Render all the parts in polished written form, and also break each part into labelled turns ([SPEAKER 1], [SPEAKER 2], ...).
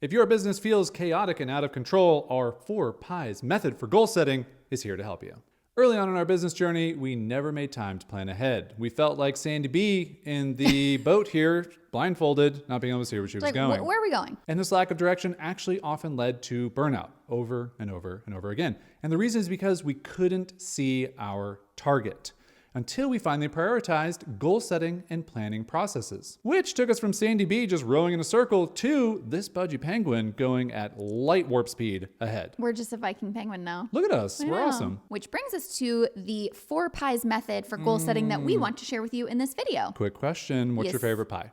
[SPEAKER 1] If your business feels chaotic and out of control, our 4 pies method for goal setting is here to help you. Early on in our business journey, we never made time to plan ahead. We felt like Sandy B in the boat here, blindfolded, not being able to see where she was going.
[SPEAKER 2] Where are we going?
[SPEAKER 1] And this lack of direction actually often led to burnout over and over and over again. And the reason is because we couldn't see our target until we finally prioritized goal setting and planning processes, which took us from Sandy B just rowing in a circle to this budgie penguin going at light warp speed ahead.
[SPEAKER 2] We're just a Viking penguin now.
[SPEAKER 1] Look at us. We're awesome.
[SPEAKER 2] Which brings us to the 4 pies method for goal setting that we want to share with you in this video.
[SPEAKER 1] Quick question. What's your favorite pie?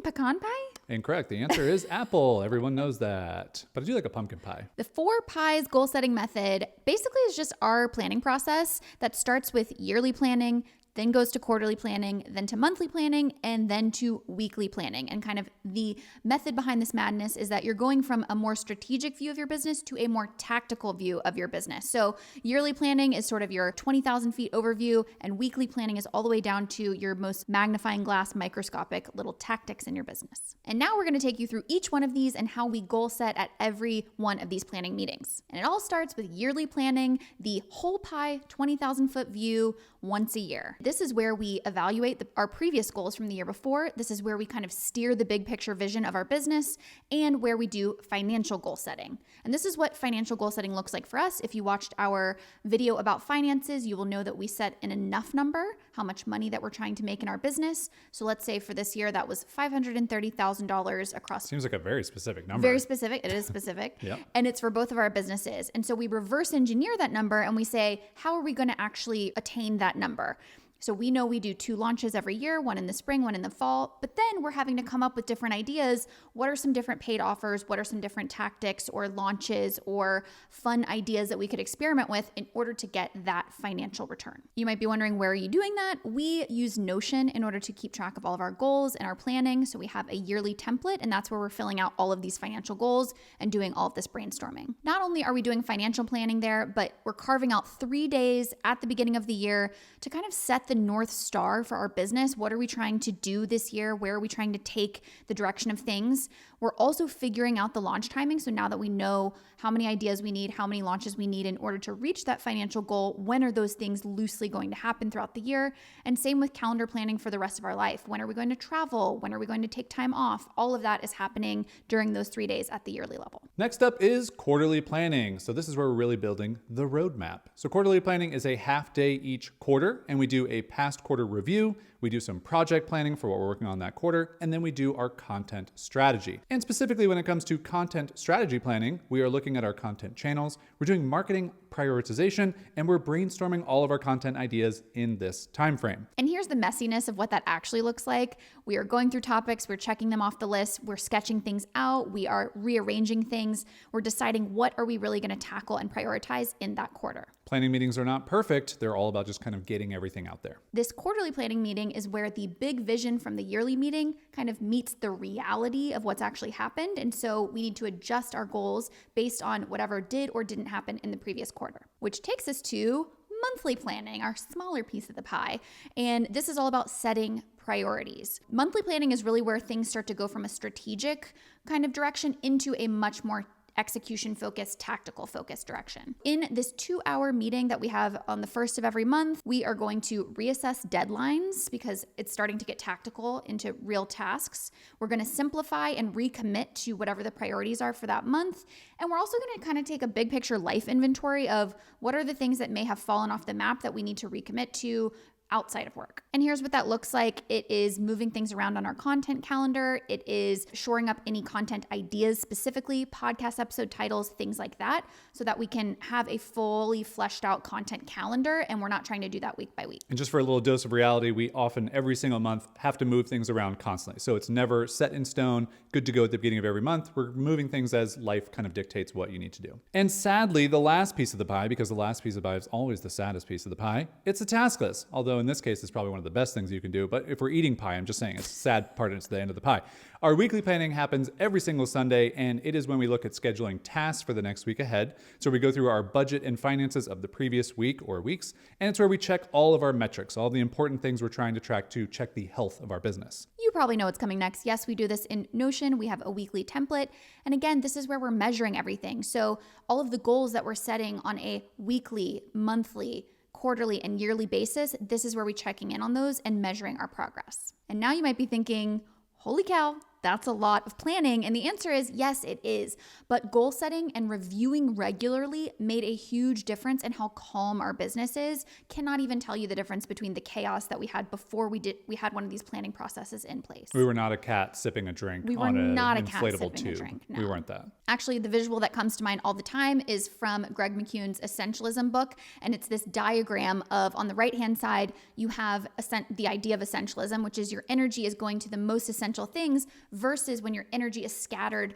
[SPEAKER 2] Pecan pie?
[SPEAKER 1] Incorrect. The answer is apple. Everyone knows that. But I do like a pumpkin pie.
[SPEAKER 2] The 4 pies goal setting method basically is just our planning process that starts with yearly planning, then goes to quarterly planning, then to monthly planning, and then to weekly planning. And kind of the method behind this madness is that you're going from a more strategic view of your business to a more tactical view of your business. So yearly planning is sort of your 20,000 feet overview, and weekly planning is all the way down to your most magnifying glass, microscopic little tactics in your business. And now we're going to take you through each one of these and how we goal set at every one of these planning meetings. And it all starts with yearly planning, the whole pie 20,000 foot view once a year. This is where we evaluate our previous goals from the year before. This is where we kind of steer the big picture vision of our business and where we do financial goal setting. And this is what financial goal setting looks like for us. If you watched our video about finances, you will know that we set an enough number, how much money that we're trying to make in our business. So let's say for this year, that was $530,000 across.
[SPEAKER 1] Seems like a very specific number.
[SPEAKER 2] Very specific. It is specific.
[SPEAKER 1] Yep.
[SPEAKER 2] And it's for both of our businesses. And so we reverse engineer that number and we say, how are we going to actually attain that number? So we know we do 2 launches every year, one in the spring, one in the fall, but then we're having to come up with different ideas. What are some different paid offers? What are some different tactics or launches or fun ideas that we could experiment with in order to get that financial return? You might be wondering, where are you doing that? We use Notion in order to keep track of all of our goals and our planning. So we have a yearly template, and that's where we're filling out all of these financial goals and doing all of this brainstorming. Not only are we doing financial planning there, but we're carving out 3 days at the beginning of the year to kind of set the North Star for our business. What are we trying to do this year? Where are we trying to take the direction of things? We're also figuring out the launch timing. So now that we know how many ideas we need, how many launches we need in order to reach that financial goal, when are those things loosely going to happen throughout the year? And same with calendar planning for the rest of our life. When are we going to travel? When are we going to take time off? All of that is happening during those 3 days at the yearly level.
[SPEAKER 1] Next up is quarterly planning. So this is where we're really building the roadmap. So quarterly planning is a half day each quarter, and we do a past quarter review. We do some project planning for what we're working on that quarter, and then we do our content strategy. And specifically when it comes to content strategy planning, we are looking at our content channels, we're doing marketing prioritization, and we're brainstorming all of our content ideas in this time frame.
[SPEAKER 2] And here's the messiness of what that actually looks like. We are going through topics, we're checking them off the list, we're sketching things out, we are rearranging things, we're deciding what are we really going to tackle and prioritize in that quarter.
[SPEAKER 1] Planning meetings are not perfect. They're all about just kind of getting everything out there.
[SPEAKER 2] This quarterly planning meeting is where the big vision from the yearly meeting kind of meets the reality of what's actually happened. And so we need to adjust our goals based on whatever did or didn't happen in the previous quarter, which takes us to monthly planning, our smaller piece of the pie. And this is all about setting priorities. Monthly planning is really where things start to go from a strategic kind of direction into a much more execution-focused, tactical-focused direction. In this 2-hour meeting that we have on the first of every month, we are going to reassess deadlines because it's starting to get tactical into real tasks. We're going to simplify and recommit to whatever the priorities are for that month. And we're also going to kind of take a big picture life inventory of what are the things that may have fallen off the map that we need to recommit to outside of work. And here's what that looks like. It is moving things around on our content calendar. It is shoring up any content ideas, specifically podcast episode titles, things like that, so that we can have a fully fleshed out content calendar and we're not trying to do that week by week.
[SPEAKER 1] And just for a little dose of reality, we often every single month have to move things around constantly. So it's never set in stone, good to go at the beginning of every month. We're moving things as life kind of dictates what you need to do. And sadly, the last piece of the pie, because the last piece of the pie is always the saddest piece of the pie, it's a task list. Although though in this case, it's probably one of the best things you can do. But if we're eating pie, I'm just saying it's a sad part and it's the end of the pie. Our weekly planning happens every single Sunday, and it is when we look at scheduling tasks for the next week ahead. So we go through our budget and finances of the previous week or weeks, and it's where we check all of our metrics, all the important things we're trying to track to check the health of our business.
[SPEAKER 2] You probably know what's coming next. Yes, we do this in Notion. We have a weekly template. And again, this is where we're measuring everything. So all of the goals that we're setting on a weekly, monthly, quarterly, and yearly basis, this is where we're checking in on those and measuring our progress. And now you might be thinking, holy cow, that's a lot of planning. And the answer is yes, it is. But goal setting and reviewing regularly made a huge difference in how calm our business is. Cannot even tell you the difference between the chaos that we had before we had one of these planning processes in place.
[SPEAKER 1] We were not a cat sipping a drink
[SPEAKER 2] We were
[SPEAKER 1] on an
[SPEAKER 2] not a cat
[SPEAKER 1] inflatable
[SPEAKER 2] sipping a
[SPEAKER 1] tube.
[SPEAKER 2] drink, no.
[SPEAKER 1] We weren't that.
[SPEAKER 2] Actually, the visual that comes to mind all the time is from Greg McKeown's Essentialism book. And it's this diagram of, on the right-hand side, you have the idea of essentialism, which is your energy is going to the most essential things versus when your energy is scattered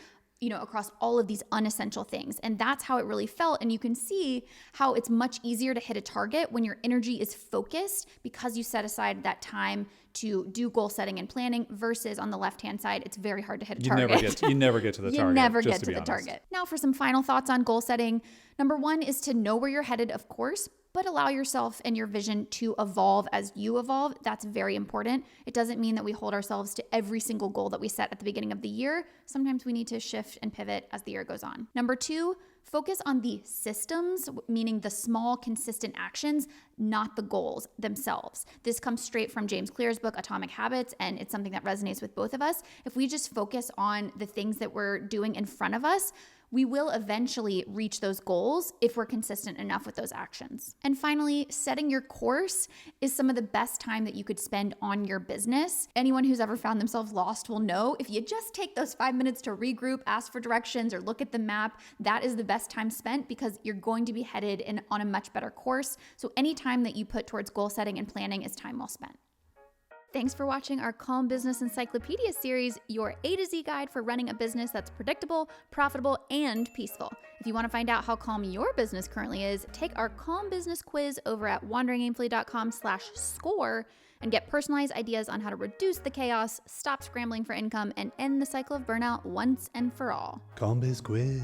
[SPEAKER 2] across all of these unessential things. And that's how it really felt. And you can see how it's much easier to hit a target when your energy is focused because you set aside that time to do goal setting and planning versus on the left-hand side, it's very hard to hit a target.
[SPEAKER 1] You never get to the target.
[SPEAKER 2] You never
[SPEAKER 1] just
[SPEAKER 2] get to the
[SPEAKER 1] be honest.
[SPEAKER 2] target. Now for some final thoughts on goal setting. Number one is to know where you're headed, of course, but allow yourself and your vision to evolve as you evolve. That's very important. It doesn't mean that we hold ourselves to every single goal that we set at the beginning of the year. Sometimes we need to shift and pivot as the year goes on. Number two, focus on the systems, meaning the small, consistent actions, not the goals themselves. This comes straight from James Clear's book, Atomic Habits, and it's something that resonates with both of us. If we just focus on the things that we're doing in front of us, we will eventually reach those goals if we're consistent enough with those actions. And finally, setting your course is some of the best time that you could spend on your business. Anyone who's ever found themselves lost will know if you just take those 5 minutes to regroup, ask for directions, or look at the map, that is the best time spent because you're going to be headed on a much better course. So any time that you put towards goal setting and planning is time well spent. Thanks for watching our Calm Business Encyclopedia series, your A to Z guide for running a business that's predictable, profitable, and peaceful. If you want to find out how calm your business currently is, take our Calm Business quiz over at wanderingaimfully.com/score and get personalized ideas on how to reduce the chaos, stop scrambling for income, and end the cycle of burnout once and for all.
[SPEAKER 1] Calm Biz Quiz.